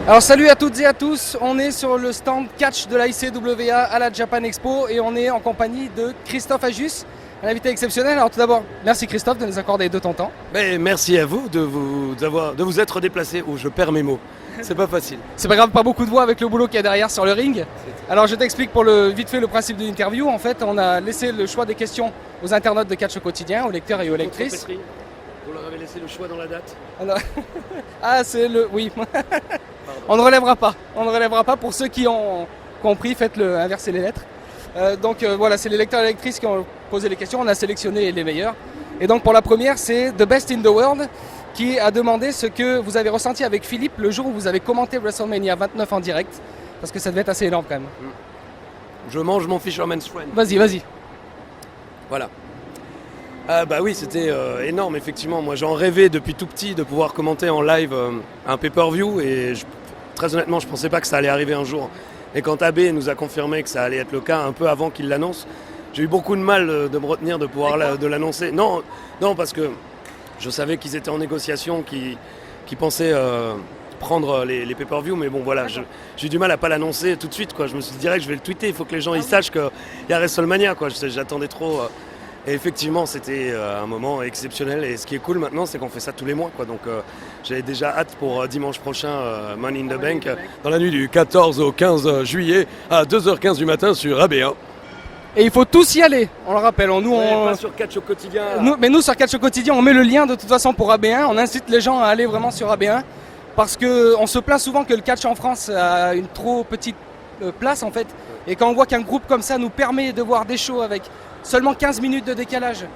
Alors salut à toutes et à tous, on est sur le stand catch de la ICWA à la Japan Expo et on est en compagnie de Christophe Ajus, un invité exceptionnel. Alors tout d'abord, merci Christophe de nous accorder de ton temps. Mais merci à vous de vous être déplacé. Oh, je perds mes mots. C'est pas facile. C'est pas grave, pas beaucoup de voix avec le boulot qu'il y a derrière sur le ring. Alors je t'explique vite fait le principe de l'interview. En fait, on a laissé le choix des questions aux internautes de catch au quotidien, aux lecteurs et aux lectrices. Vous leur avez laissé le choix dans la date. Ah, c'est le... Oui. On ne relèvera pas. On ne relèvera pas. Pour ceux qui ont compris, faites-le inverser les lettres. Voilà, c'est les lecteurs et les lectrices qui ont posé les questions. On a sélectionné les meilleurs. Et donc pour la première, c'est The Best in the World qui a demandé ce que vous avez ressenti avec Philippe le jour où vous avez commenté WrestleMania 29 en direct. Parce que ça devait être assez énorme quand même. Je mange mon Fisherman's Friend. Vas-y. Voilà. Ah bah oui, c'était énorme effectivement. Moi j'en rêvais depuis tout petit de pouvoir commenter en live un pay-per-view et très honnêtement je pensais pas que ça allait arriver un jour. Et quand AB nous a confirmé que ça allait être le cas un peu avant qu'il l'annonce, j'ai eu beaucoup de mal de me retenir de pouvoir de l'annoncer. Non, parce que je savais qu'ils étaient en négociation, qu'ils pensaient prendre les pay-per-view, mais bon voilà, j'ai eu du mal à pas l'annoncer tout de suite quoi. Je me suis dit direct je vais le tweeter, il faut que les gens ils sachent qu'il y a WrestleMania quoi. J'attendais trop. Et effectivement, c'était un moment exceptionnel. Et ce qui est cool maintenant, c'est qu'on fait ça tous les mois, quoi. Donc, j'ai déjà hâte pour dimanche prochain, Money in the Bank, dans la nuit du 14 au 15 juillet, à 2h15 du matin sur AB1. Et il faut tous y aller, on le rappelle. Pas sur Catch au quotidien. Nous, sur Catch au quotidien, on met le lien de toute façon pour AB1. On incite les gens à aller vraiment sur AB1. Parce qu'on se plaint souvent que le catch en France a une trop petite place, en fait. Et quand on voit qu'un groupe comme ça nous permet de voir des shows avec seulement 15 minutes de décalage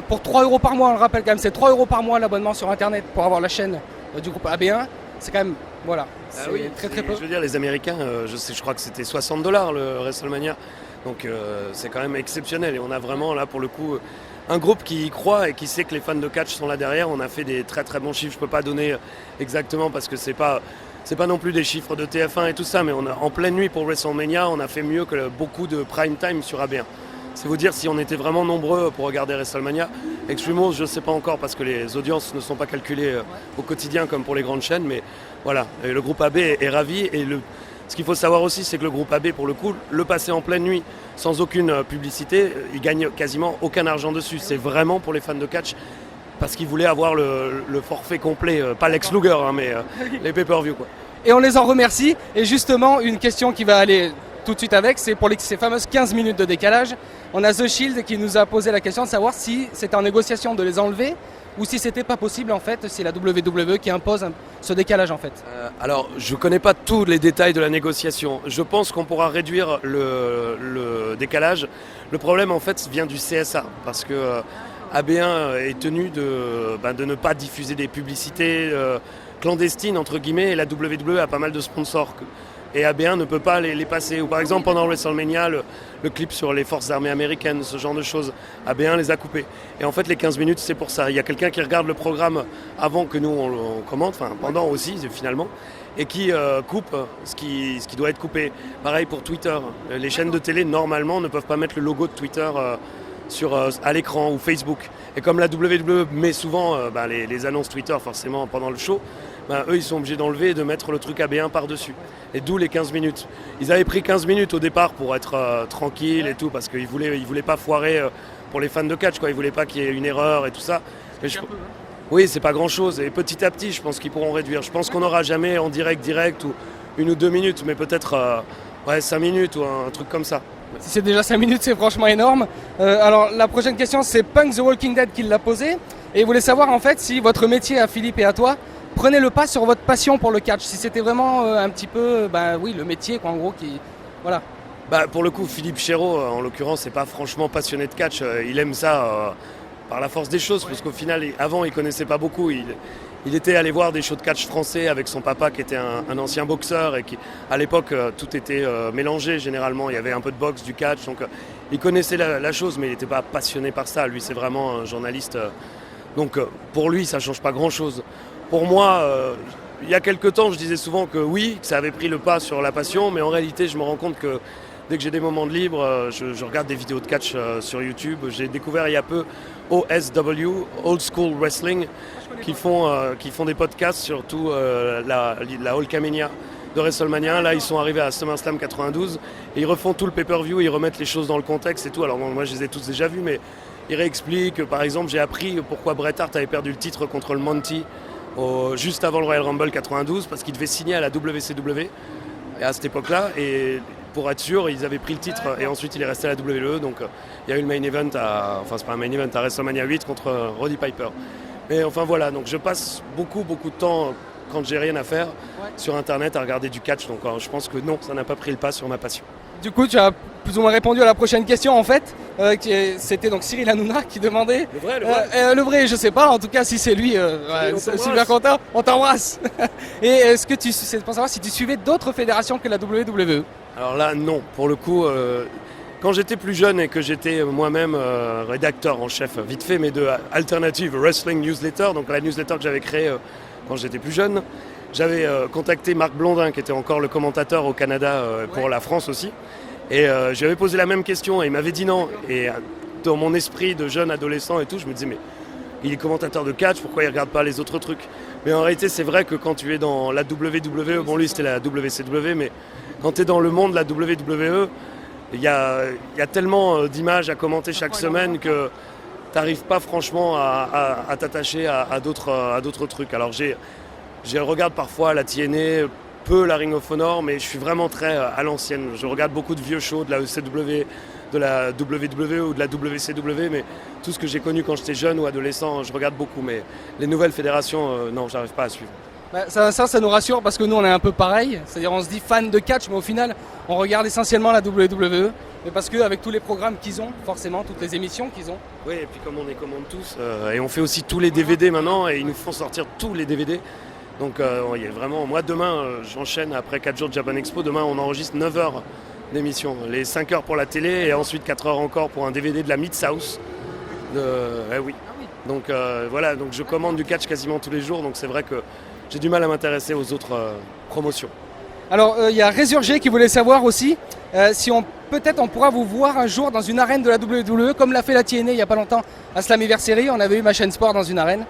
pour 3 € par mois, on le rappelle quand même, c'est 3 € par mois l'abonnement sur internet pour avoir la chaîne du groupe AB1, c'est quand même, voilà, c'est très peu. Je veux dire, les Américains, je crois que c'était $60 le WrestleMania, donc c'est quand même exceptionnel et on a vraiment là pour le coup un groupe qui y croit et qui sait que les fans de catch sont là derrière. On a fait des très très bons chiffres, je peux pas donner exactement parce que c'est pas non plus des chiffres de TF1 et tout ça, mais en pleine nuit pour WrestleMania, on a fait mieux que beaucoup de prime time sur AB1. C'est vous dire si on était vraiment nombreux pour regarder WrestleMania. Extreme, je ne sais pas encore parce que les audiences ne sont pas calculées au quotidien comme pour les grandes chaînes, mais voilà, et le groupe AB est ravi. Et ce qu'il faut savoir aussi, c'est que le groupe AB, pour le coup, le passer en pleine nuit sans aucune publicité, il gagne quasiment aucun argent dessus. C'est vraiment pour les fans de catch parce qu'ils voulaient avoir le forfait complet, pas Lex Luger, hein, mais les pay-per-view quoi. Et on les en remercie. Et justement, une question qui va aller tout de suite avec, c'est pour ces fameuses 15 minutes de décalage. On a The Shield qui nous a posé la question de savoir si c'était en négociation de les enlever ou si c'était pas possible en fait, c'est la WWE qui impose ce décalage en fait. Alors, je connais pas tous les détails de la négociation. Je pense qu'on pourra réduire le décalage. Le problème en fait vient du CSA parce que AB1 est tenu de ne pas diffuser des publicités clandestines entre guillemets et la WWE a pas mal de sponsors. Et AB1 ne peut pas les passer. Ou par exemple pendant WrestleMania, le clip sur les forces armées américaines, ce genre de choses, AB1 les a coupés. Et en fait les 15 minutes c'est pour ça. Il y a quelqu'un qui regarde le programme avant que nous on commente, enfin pendant aussi finalement, et qui coupe ce qui doit être coupé. Pareil pour Twitter. Les chaînes de télé normalement ne peuvent pas mettre le logo de Twitter à l'écran ou Facebook. Et comme la WWE met souvent les annonces Twitter forcément pendant le show, eux ils sont obligés d'enlever et de mettre le truc AB1 par-dessus. Et d'où les 15 minutes. Ils avaient pris 15 minutes au départ pour être tranquilles et tout, parce qu'ils voulaient pas foirer pour les fans de catch, quoi. Ils voulaient pas qu'il y ait une erreur et tout ça. Mais oui, c'est pas grand-chose. Et petit à petit, je pense qu'ils pourront réduire. Je pense qu'on n'aura jamais en direct ou 1 ou 2 minutes, mais peut-être 5 minutes ou un truc comme ça. Si c'est déjà 5 minutes, c'est franchement énorme. Alors la prochaine question, c'est Punk The Walking Dead qui l'a posée. Et il voulait savoir en fait si votre métier à Philippe et à toi prenez le pas sur votre passion pour le catch, si c'était vraiment un petit peu, le métier quoi, en gros qui, voilà. Pour le coup, Philippe Chéreau, en l'occurrence, c'est pas franchement passionné de catch. Il aime ça par la force des choses, parce qu'au final, avant, il connaissait pas beaucoup. Il était allé voir des shows de catch français avec son papa qui était un ancien boxeur et qui, à l'époque, tout était mélangé généralement. Il y avait un peu de boxe, du catch, donc il connaissait la chose, mais il n'était pas passionné par ça. Lui, c'est vraiment un journaliste. Donc pour lui, ça change pas grand-chose. Pour moi, il y a quelques temps, je disais souvent que oui, que ça avait pris le pas sur la passion, mais en réalité, je me rends compte que dès que j'ai des moments de libre, je regarde des vidéos de catch sur YouTube. J'ai découvert il y a peu OSW, Old School Wrestling, qui font des podcasts sur tout la Hulkamania de WrestleMania. Là, ils sont arrivés à SummerSlam 92 et ils refont tout le pay-per-view, ils remettent les choses dans le contexte et tout. Alors moi, je les ai tous déjà vus, mais ils réexpliquent. Par exemple, j'ai appris pourquoi Bret Hart avait perdu le titre contre le Monty juste avant le Royal Rumble 92, parce qu'il devait signer à la WCW à cette époque-là. Et pour être sûr, ils avaient pris le titre et ensuite il est resté à la WWE. Donc il y a eu le main event, c'est pas un main event, à WrestleMania 8 contre Roddy Piper. Mais enfin voilà, donc je passe beaucoup de temps quand j'ai rien à faire sur internet à regarder du catch. Donc je pense que non, ça n'a pas pris le pas sur ma passion. Du coup, tu as plus ou moins répondu à la prochaine question en fait. C'était donc Cyril Hanouna qui demandait. Le vrai, je sais pas. En tout cas, si c'est lui, c'est super content. On t'embrasse. Et est-ce que c'est pour savoir si tu suivais d'autres fédérations que la WWE? Alors là, non. Pour le coup, quand j'étais plus jeune et que j'étais moi-même rédacteur en chef, vite fait, mais de Alternative Wrestling Newsletter, donc la newsletter que j'avais créée quand j'étais plus jeune, j'avais contacté Marc Blondin, qui était encore le commentateur au Canada pour la France aussi. Et je lui avais posé la même question et il m'avait dit non. Et dans mon esprit de jeune adolescent et tout, je me disais mais il est commentateur de catch, pourquoi il ne regarde pas les autres trucs? Mais en réalité, c'est vrai que quand tu es dans la WWE, bon lui c'était la WCW, mais quand tu es dans le monde de la WWE, il y a tellement d'images à commenter chaque semaine que tu n'arrives pas franchement à t'attacher à d'autres trucs. Alors je regarde parfois la TNA, peu la Ring of Honor, mais je suis vraiment très à l'ancienne. Je regarde beaucoup de vieux shows de la ECW, de la WWE ou de la WCW, mais tout ce que j'ai connu quand j'étais jeune ou adolescent, je regarde beaucoup. Mais les nouvelles fédérations, non, j'arrive pas à suivre. Ça nous rassure parce que nous on est un peu pareil, c'est-à-dire on se dit fan de catch, mais au final on regarde essentiellement la WWE, mais parce qu'avec tous les programmes qu'ils ont, forcément toutes les émissions qu'ils ont. Oui, et puis comme on les commande tous, et on fait aussi tous les DVD maintenant, et ils nous font sortir tous les DVD. Donc il y a vraiment, moi demain j'enchaîne après 4 jours de Japan Expo, demain on enregistre 9 heures d'émission, les 5 heures pour la télé et ensuite 4 heures encore pour un DVD de la Mid-South. Oui. Donc voilà, donc je commande du catch quasiment tous les jours, donc c'est vrai que j'ai du mal à m'intéresser aux autres promotions. Alors il y a Résurgé qui voulait savoir aussi si peut-être on pourra vous voir un jour dans une arène de la WWE comme l'a fait la TNA il n'y a pas longtemps à Slammiversary, on avait eu ma chaîne sport dans une arène.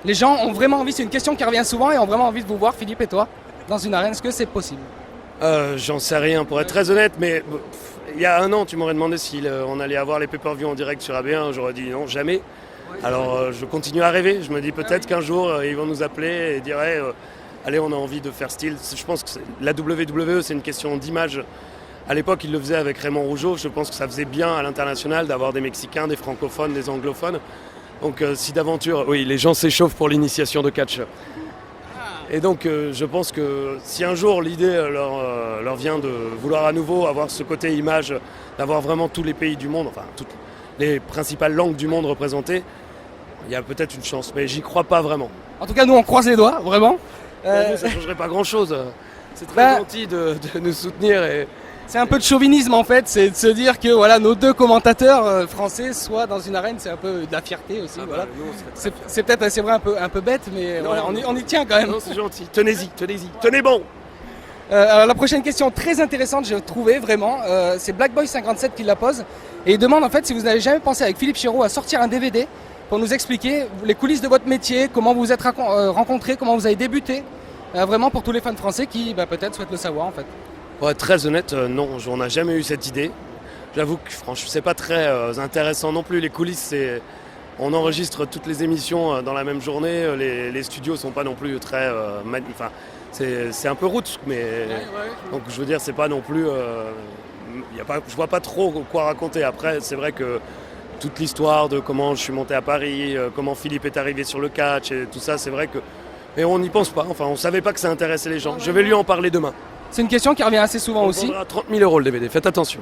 Les gens ont vraiment envie, c'est une question qui revient souvent et ont vraiment envie de vous voir, Philippe et toi, dans une arène. Est-ce que c'est possible? J'en sais rien pour être très honnête, mais il y a un an tu m'aurais demandé si on allait avoir les pay-per-view en direct sur AB1, j'aurais dit non, jamais. Alors je continue à rêver, je me dis peut-être qu'un jour ils vont nous appeler et dire allez, on a envie de faire style. Je pense que la WWE c'est une question d'image. À l'époque ils le faisaient avec Raymond Rougeau, je pense que ça faisait bien à l'international d'avoir des Mexicains, des francophones, des anglophones. Donc si d'aventure, oui, les gens s'échauffent pour l'initiation de catch. Et donc je pense que si un jour l'idée leur vient de vouloir à nouveau avoir ce côté image, d'avoir vraiment tous les pays du monde, enfin toutes les principales langues du monde représentées, il y a peut-être une chance, mais j'y crois pas vraiment. En tout cas, nous on croise les doigts, vraiment. Pour vous, ça ne changerait pas grand-chose. C'est très gentil de nous soutenir. C'est un peu de chauvinisme en fait, c'est de se dire que voilà, nos deux commentateurs français soient dans une arène, c'est un peu de la fierté aussi. Voilà. C'est peut-être c'est vrai un peu bête, mais non, voilà, on y tient quand même. Non, c'est gentil, tenez-y, tenez bon. Alors la prochaine question très intéressante, j'ai trouvé vraiment, c'est Blackboy57 qui la pose et il demande en fait si vous n'avez jamais pensé avec Philippe Chéreau à sortir un DVD pour nous expliquer les coulisses de votre métier, comment vous êtes rencontrés, comment vous avez débuté, vraiment pour tous les fans français qui peut-être souhaitent le savoir en fait. Pour être très honnête, non, on n'a jamais eu cette idée. J'avoue que franchement, c'est pas très intéressant non plus. Les coulisses, on enregistre toutes les émissions dans la même journée. Les studios sont pas non plus très... c'est un peu roots, mais... Donc je veux dire, c'est pas non plus... je vois pas trop quoi raconter. Après, c'est vrai que toute l'histoire de comment je suis monté à Paris, comment Philippe est arrivé sur le catch et tout ça, c'est vrai que... Mais on n'y pense pas, enfin on savait pas que ça intéressait les gens. Je vais lui en parler demain. C'est une question qui revient assez souvent aussi. On vendra 30 000 € le DVD, faites attention.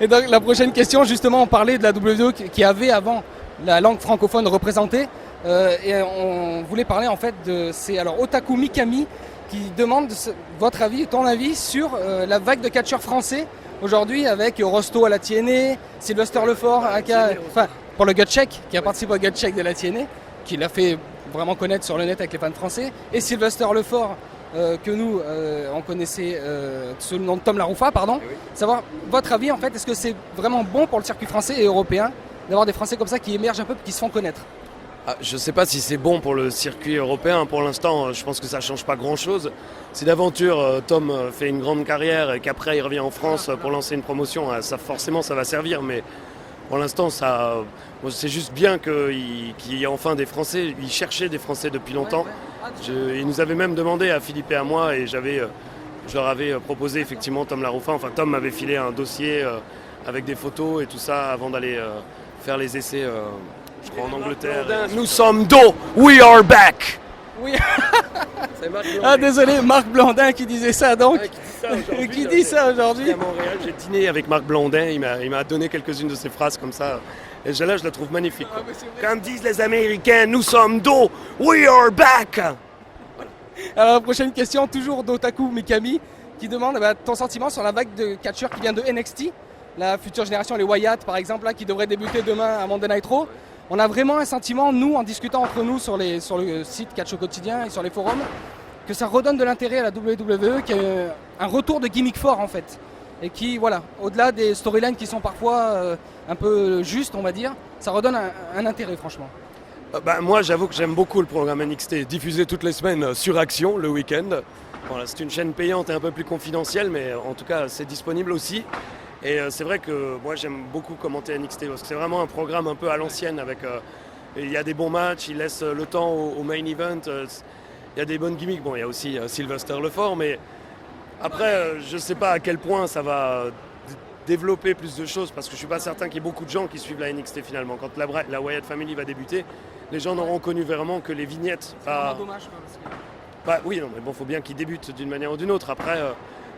Et donc la prochaine question, justement, on parlait de la WWE qui avait avant la langue francophone représentée. Et on voulait parler en fait c'est Otaku Mikami qui demande votre avis, ton avis sur la vague de catcheurs français aujourd'hui avec Rosto à la TNA, Sylvester Lefort pour le Gut Check, qui a participé au Gut Check de la TNA, qui l'a fait vraiment connaître sur le net avec les fans français, et Sylvester Lefort que nous, on connaissait sous le nom de Tom LaRoufa, pardon. Oui. Savoir votre avis, en fait, est-ce que c'est vraiment bon pour le circuit français et européen d'avoir des Français comme ça qui émergent un peu, qui se font connaître? Je ne sais pas si c'est bon pour le circuit européen. Pour l'instant, je pense que ça ne change pas grand-chose. Si d'aventure Tom fait une grande carrière et qu'après il revient en France pour lancer une promotion, forcément ça va servir. Mais pour l'instant, c'est juste bien qu'il y ait enfin des Français. Il cherchait des Français depuis longtemps. Il nous avait même demandé à Philippe et à moi, et je leur avais proposé effectivement Tom LaRoufa. Enfin, Tom m'avait filé un dossier avec des photos et tout ça avant d'aller faire les essais. Je crois en Angleterre. Nous sommes dos, we are back. Oui. Désolé, Marc Blandin qui disait ça donc. Qui dit ça aujourd'hui. À Montréal, j'ai dîné avec Marc Blandin, il m'a donné quelques-unes de ses phrases comme ça. Et là, je la trouve magnifique. Comme disent les Américains, nous sommes dos, we are back. Alors la prochaine question, toujours d'Otaku Mikami, qui demande ton sentiment sur la vague de catcheurs qui vient de NXT, la future génération, les Wyatt par exemple, là, qui devrait débuter demain à Monday Night Raw. On a vraiment un sentiment, nous, en discutant entre nous sur le site Catch au quotidien et sur les forums, que ça redonne de l'intérêt à la WWE, qu'il y a un retour de gimmick fort en fait. Et qui, voilà, au-delà des storylines qui sont parfois un peu justes, on va dire, ça redonne un intérêt franchement. Moi, j'avoue que j'aime beaucoup le programme NXT, diffusé toutes les semaines sur Action, le week-end. Voilà, c'est une chaîne payante et un peu plus confidentielle, mais en tout cas, c'est disponible aussi. Et c'est vrai que moi j'aime beaucoup commenter NXT parce que c'est vraiment un programme un peu à l'ancienne avec il y a des bons matchs, il laisse le temps au main event, il y a des bonnes gimmicks, bon il y a aussi Sylvester Lefort, mais après je sais pas à quel point ça va développer plus de choses parce que je suis pas certain qu'il y ait beaucoup de gens qui suivent la NXT finalement. Quand la Wyatt Family va débuter, les gens n'auront connu vraiment que les vignettes. C'est vraiment dommage parce que... oui, non, mais bon, faut bien qu'ils débutent d'une manière ou d'une autre. Après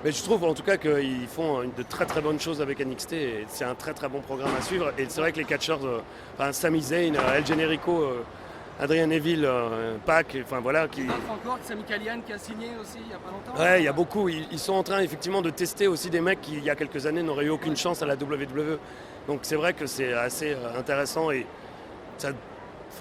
mais je trouve en tout cas qu'ils font de très très bonnes choses avec NXT et c'est un très très bon programme à suivre. Et c'est vrai que les catcheurs, Sami Zayn, El Generico, Adrian Neville, Pac, enfin voilà. Encore Sami Callihan qui a signé aussi il n'y a pas longtemps. Ouais, il y a beaucoup. Ils sont en train effectivement de tester aussi des mecs qui il y a quelques années n'auraient eu aucune chance à la WWE. Donc c'est vrai que c'est assez intéressant et ça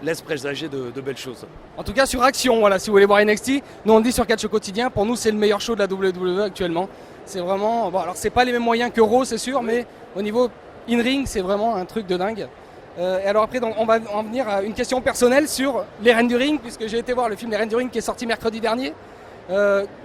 laisse présager de belles choses. En tout cas sur Action, voilà, si vous voulez voir NXT, nous on dit sur Catch au quotidien, pour nous c'est le meilleur show de la WWE actuellement. C'est vraiment, bon alors c'est pas les mêmes moyens que Raw c'est sûr, mais au niveau in-ring c'est vraiment un truc de dingue. Et alors après donc, on va en venir à une question personnelle sur les Reines du Ring, puisque j'ai été voir le film Les Reines du Ring qui est sorti mercredi dernier.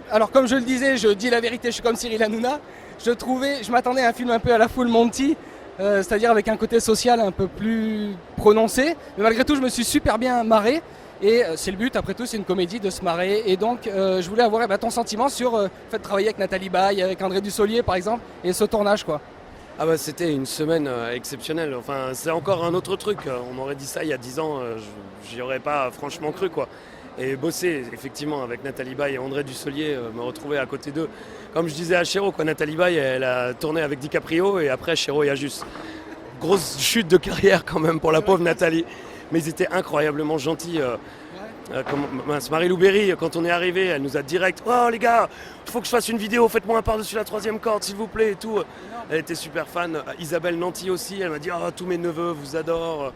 Alors comme je le disais, je dis la vérité, je suis comme Cyril Hanouna, je m'attendais à un film un peu à la Full Monty, c'est-à-dire avec un côté social un peu plus prononcé, mais malgré tout je me suis super bien marré et c'est le but, après tout c'est une comédie de se marrer et donc je voulais avoir ton sentiment sur le fait de travailler avec Nathalie Baye, avec André Dussolier par exemple et ce tournage quoi. C'était une semaine exceptionnelle, enfin c'est encore un autre truc, on m'aurait dit ça il y a 10 ans, j'y aurais pas franchement cru quoi. Et bosser effectivement avec Nathalie Baye et André Dussolier, me retrouver à côté d'eux. Comme je disais à Chéro, Nathalie Baye elle a tourné avec DiCaprio et après Chéro et Ajus. Grosse chute de carrière quand même pour la pauvre Nathalie. Mais ils étaient incroyablement gentils. Marie-Lou Berry, quand on est arrivé, elle nous a direct « Oh les gars, il faut que je fasse une vidéo, faites-moi un par-dessus la 3e corde s'il vous plaît » et tout. Elle était super fan. Isabelle Nanty aussi, elle m'a dit « Oh, tous mes neveux vous adorent ».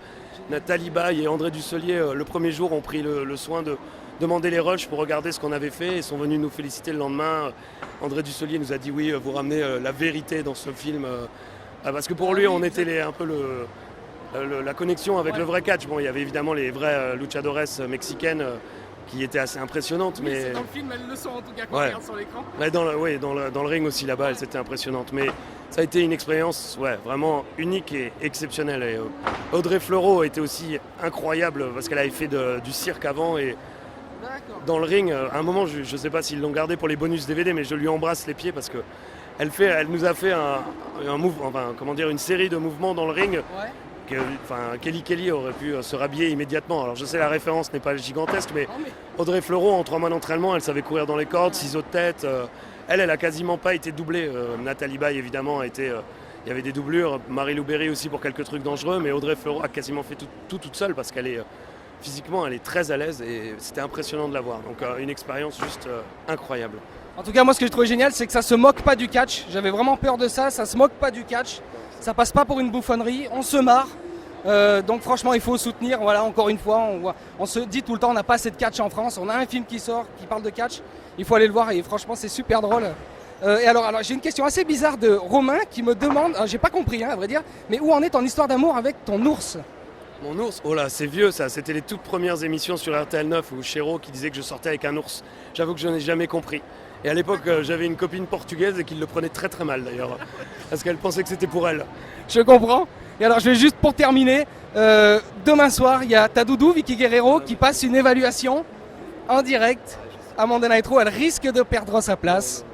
Nathalie Baye et André Dussolier, le premier jour, ont pris le soin de demander les rushs pour regarder ce qu'on avait fait et sont venus nous féliciter le lendemain. André Dussolier nous a dit oui, vous ramenez la vérité dans ce film. Parce que pour lui, on était un peu la connexion avec le vrai catch. Bon, il y avait évidemment les vrais luchadores mexicaines qui étaient assez impressionnantes. Oui, mais c'est dans le film, elles le sont en tout cas quand on regarde sur l'écran. Ouais, dans le ring aussi là-bas, elles étaient impressionnantes. Mais ça a été une expérience vraiment unique et exceptionnelle. Et, Audrey Fleurot était aussi incroyable parce qu'elle avait fait du cirque avant et dans le ring, à un moment, je ne sais pas s'ils l'ont gardé pour les bonus DVD, mais je lui embrasse les pieds parce que elle nous a fait une série de mouvements dans le ring. Kelly aurait pu se rhabiller immédiatement. Alors je sais la référence n'est pas gigantesque, mais Audrey Fleurot en 3 mois d'entraînement, elle savait courir dans les cordes, ciseaux de tête. Elle a quasiment pas été doublée. Nathalie Baye évidemment il y avait des doublures. Marie-Lou Berry aussi pour quelques trucs dangereux, mais Audrey Fleurot a quasiment fait tout toute seule parce qu'elle est physiquement elle est très à l'aise et c'était impressionnant de la voir. Donc une expérience juste incroyable. En tout cas moi ce que j'ai trouvé génial c'est que ça se moque pas du catch. J'avais vraiment peur de ça se moque pas du catch. Ça passe pas pour une bouffonnerie, on se marre. Donc franchement il faut soutenir, voilà encore une fois, on se dit tout le temps on n'a pas assez de catch en France, on a un film qui sort qui parle de catch, Il faut aller le voir et franchement c'est super drôle. Et alors j'ai une question assez bizarre de Romain qui me demande, j'ai pas compris à vrai dire, mais où en est ton histoire d'amour avec ton ours? Mon ours, oh là, c'est vieux ça, c'était les toutes premières émissions sur RTL 9 où Chéreau qui disait que je sortais avec un ours. J'avoue que je n'ai jamais compris. Et à l'époque, j'avais une copine portugaise et qui le prenait très très mal d'ailleurs, parce qu'elle pensait que c'était pour elle. Je comprends. Et alors je vais juste pour terminer, demain soir il y a ta doudou Vicky Guerrero qui passe une évaluation en direct à Monday Night Raw. Elle risque de perdre sa place.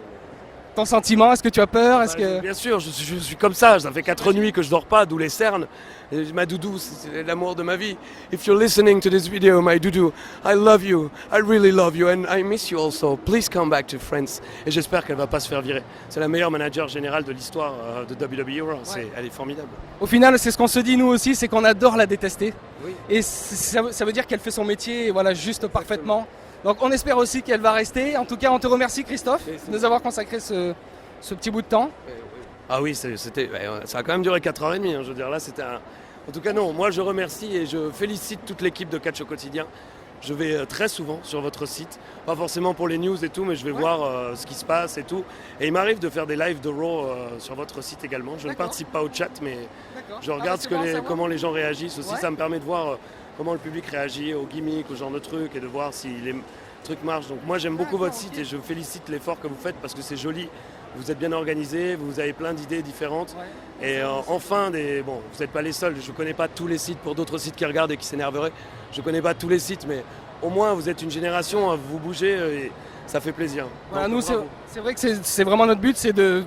Ton sentiment, est-ce que tu as peur? Bien sûr, je suis comme ça fait 4 nuits que je dors pas, d'où les cernes. Et ma doudou, c'est l'amour de ma vie. If you're listening to this video, my doudou, I love you, I really love you and I miss you also. Please come back to France. Et j'espère qu'elle va pas se faire virer. C'est la meilleure manager générale de l'histoire de WWE Raw. Elle est formidable. Au final, c'est ce qu'on se dit nous aussi, c'est qu'on adore la détester. Oui. Et ça veut dire qu'elle fait son métier voilà, juste parfaitement. Donc on espère aussi qu'elle va rester. En tout cas, on te remercie Christophe de nous avoir consacré ce petit bout de temps. Ah oui, ça a quand même duré 4h30. Je veux dire, là, c'était En tout cas, non, moi je remercie et je félicite toute l'équipe de Catch au quotidien. Je vais très souvent sur votre site, pas forcément pour les news et tout, mais je vais voir ce qui se passe et tout. Et il m'arrive de faire des lives de Raw sur votre site également. Je ne participe pas au chat, mais je regarde comment les gens réagissent aussi. Ça me permet de voir comment le public réagit aux gimmicks, au genre de trucs et de voir si les trucs marchent. Donc moi j'aime beaucoup votre site et je félicite l'effort que vous faites parce que c'est joli. Vous êtes bien organisé, vous avez plein d'idées différentes. Et enfin, vous n'êtes pas les seuls. Je ne connais pas tous les sites pour d'autres sites qui regardent et qui s'énerveraient. Je ne connais pas tous les sites, mais au moins vous êtes une génération, vous bougez et ça fait plaisir. Voilà, nous, c'est vrai que c'est vraiment notre but, c'est de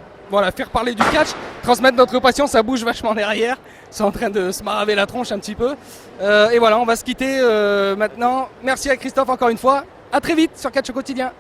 faire parler du catch, transmettre notre passion, ça bouge vachement derrière. C'est en train de se maraver la tronche un petit peu. Et voilà, on va se quitter maintenant. Merci à Christophe encore une fois. À très vite sur Catch au quotidien.